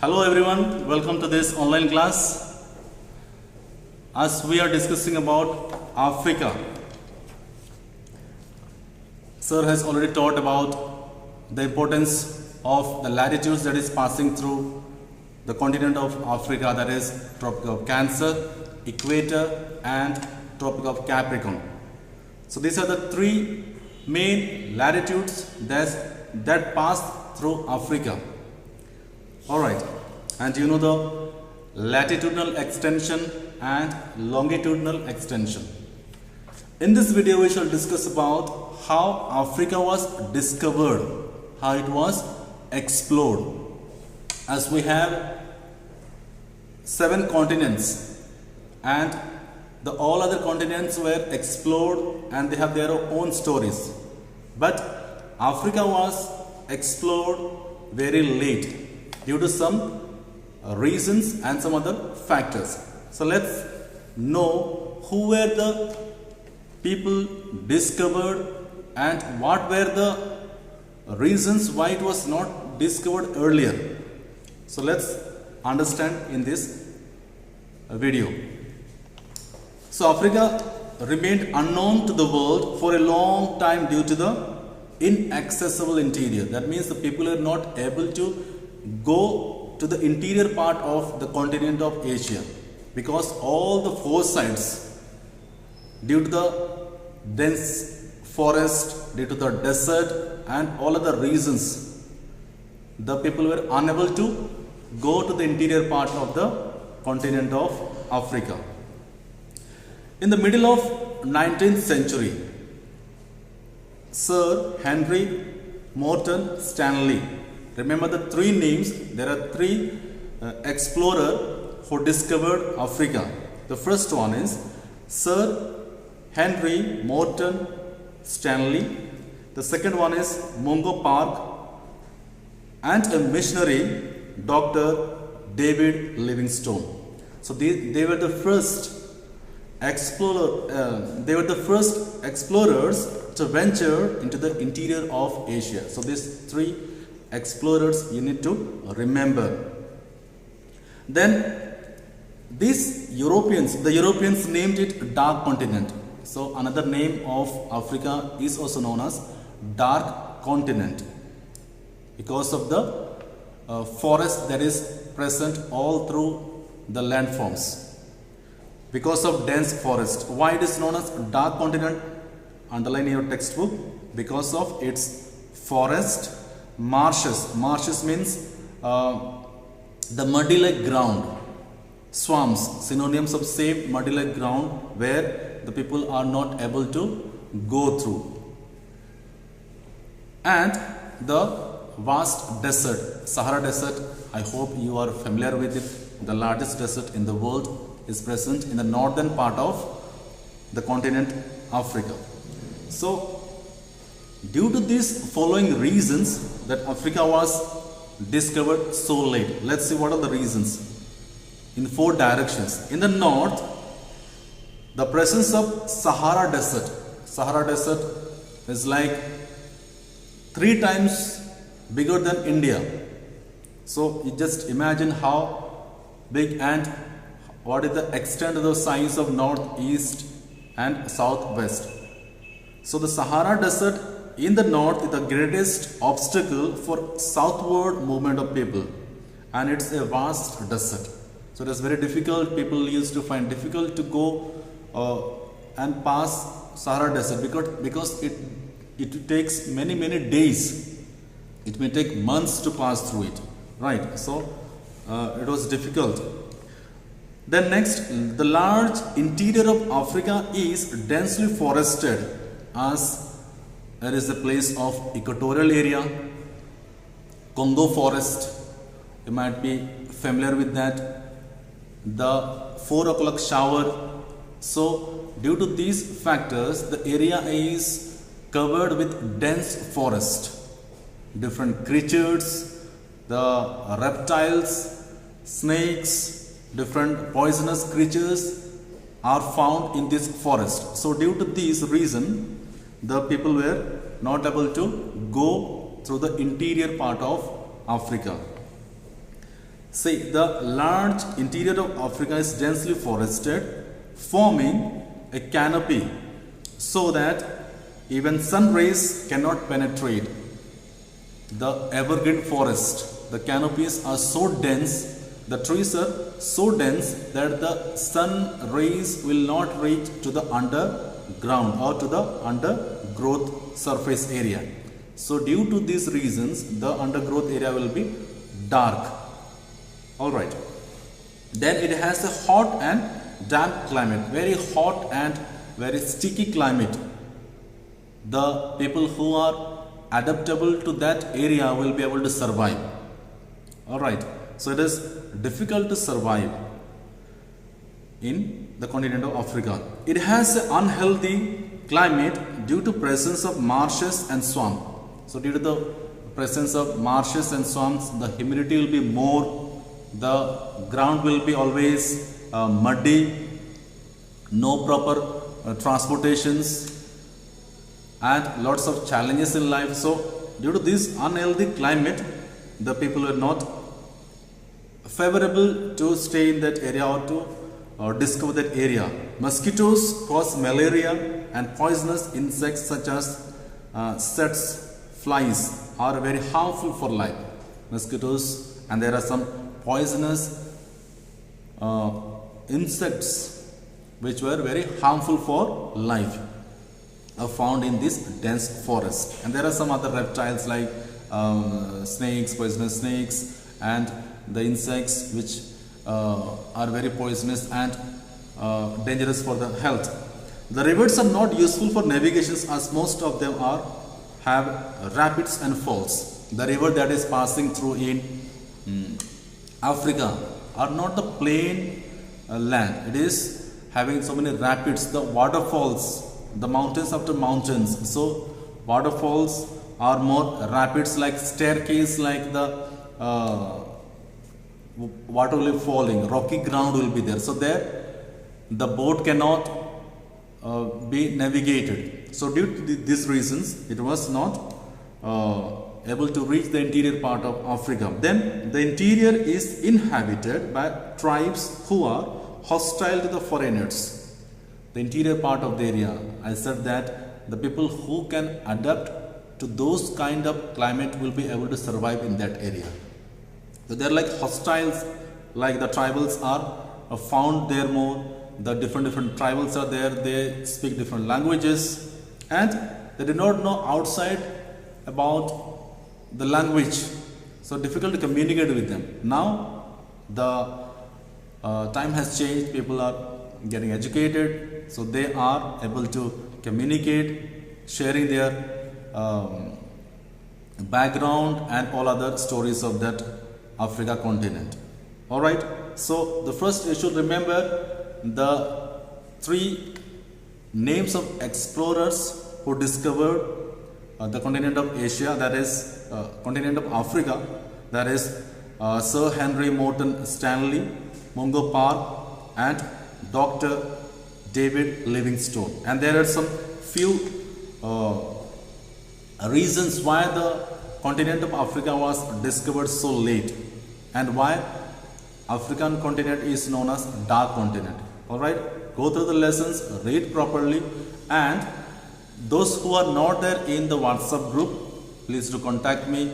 Hello everyone, welcome to this online class. As we are discussing about Africa, Sir has already taught about the importance of the latitudes that is passing through the continent of Africa, that is Tropic of Cancer, Equator and Tropic of Capricorn. So these are the three main latitudes that pass through Africa. Alright, and you know the latitudinal extension and longitudinal extension. In this video we shall discuss about how Africa was discovered, how it was explored. As we have 7 continents and all other continents were explored and they have their own stories. But Africa was explored very late due to some reasons and some other factors. So let's know who were the people discovered and what were the reasons why it was not discovered earlier. So let's understand in this video. So Africa remained unknown to the world for a long time due to the inaccessible interior. That means the people are not able to go to the interior part of the continent of Asia because all the 4 sides, due to the dense forest, due to the desert and all other reasons, the people were unable to go to the interior part of the continent of Africa. In the middle of 19th century, Sir Henry Morton Stanley, remember the 3 names, there are 3 explorers who discovered Africa. The first one is Sir Henry Morton Stanley. The second one is Mungo Park, and a missionary, Dr. David Livingstone. So they were the first explorers to venture into the interior of Asia. So these 3 explorers you need to remember. Then the Europeans named it Dark Continent. So another name of Africa is also known as Dark Continent because of the forest that is present all through the landforms. Because of dense forest. Why it is known as Dark Continent? Underline in your textbook. Because of its forest, marshes. Marshes means the muddy like ground. Swamps, synonyms of safe muddy like ground where the people are not able to go through. And the vast desert, Sahara Desert, I hope you are familiar with it. The largest desert in the world is present in the northern part of the continent Africa. So due to these following reasons that Africa was discovered so late, let's see what are the reasons in 4 directions. In the north, the presence of Sahara Desert. Sahara Desert is like 3 times bigger than India. So you just imagine how big and what is the extent of the size of north, east and southwest. So the Sahara Desert in the north is the greatest obstacle for southward movement of people, and it's a vast desert. So it is very difficult, people used to find difficult to go and pass Sahara Desert because it takes many days. It may take months to pass through it, right? So it was difficult. Then next, the large interior of Africa is densely forested, as there is a place of equatorial area, Congo forest, you might be familiar with that, the 4 o'clock shower. So due to these factors, the area is covered with dense forest. Different creatures, the reptiles, snakes, different poisonous creatures are found in this forest. So due to this reason, the people were not able to go through the interior part of Africa. See, the large interior of Africa is densely forested, forming a canopy so that even sun rays cannot penetrate. The evergreen forest, the canopies are so dense, the trees are so dense that the sun rays will not reach to the underground or to the undergrowth surface area. So due to these reasons, the undergrowth area will be dark. Alright. Then it has a hot and damp climate, very hot and very sticky climate. The people who are adaptable to that area will be able to survive. Alright. So it is difficult to survive in the continent of Africa. It has an unhealthy climate due to presence of marshes and swamp. So due to the presence of marshes and swamps, the humidity will be more. The ground will be always muddy, no proper transportations, and lots of challenges in life. So due to this unhealthy climate, the people were not favorable to stay in that area or to discover that area. Mosquitoes cause malaria, and poisonous insects such as sets, flies are very harmful for life. Mosquitoes, and there are some poisonous insects which were very harmful for life are found in this dense forest. And there are some other reptiles like snakes, poisonous snakes, and the insects which are very poisonous and dangerous for the health. The rivers are not useful for navigation as most of them have rapids and falls. The river that is passing through in Africa are not the plain land. It is having so many rapids, the waterfalls, the mountains after mountains. So waterfalls are more rapids, like staircase, like the water will be falling, rocky ground will be there. So there the boat cannot be navigated. So due to these reasons, it was not able to reach the interior part of Africa. Then the interior is inhabited by tribes who are hostile to the foreigners. The interior part of the area, I said that the people who can adapt to those kind of climate will be able to survive in that area. So they are like hostiles, like the tribals are found there more. The different tribals are there, they speak different languages, and they do not know outside about the language, so difficult to communicate with them. Now the time has changed, people are getting educated, so they are able to communicate, sharing their background and all other stories of that Africa continent. Alright, so the first you should remember the 3 names of explorers who discovered the continent of Asia, that is continent of Africa, that is Sir Henry Morton Stanley, Mungo Park, and Dr. David Livingstone. And there are some few reasons why the continent of Africa was discovered so late, and why African continent is known as dark continent. Alright, go through the lessons, read properly, and those who are not there in the WhatsApp group, please do contact me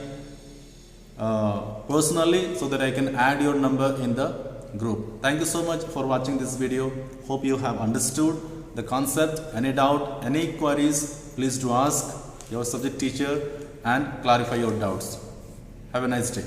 personally so that I can add your number in the group. Thank you so much for watching this video. Hope you have understood the concept. Any doubt, any queries, please do ask your subject teacher and clarify your doubts. Have a nice day.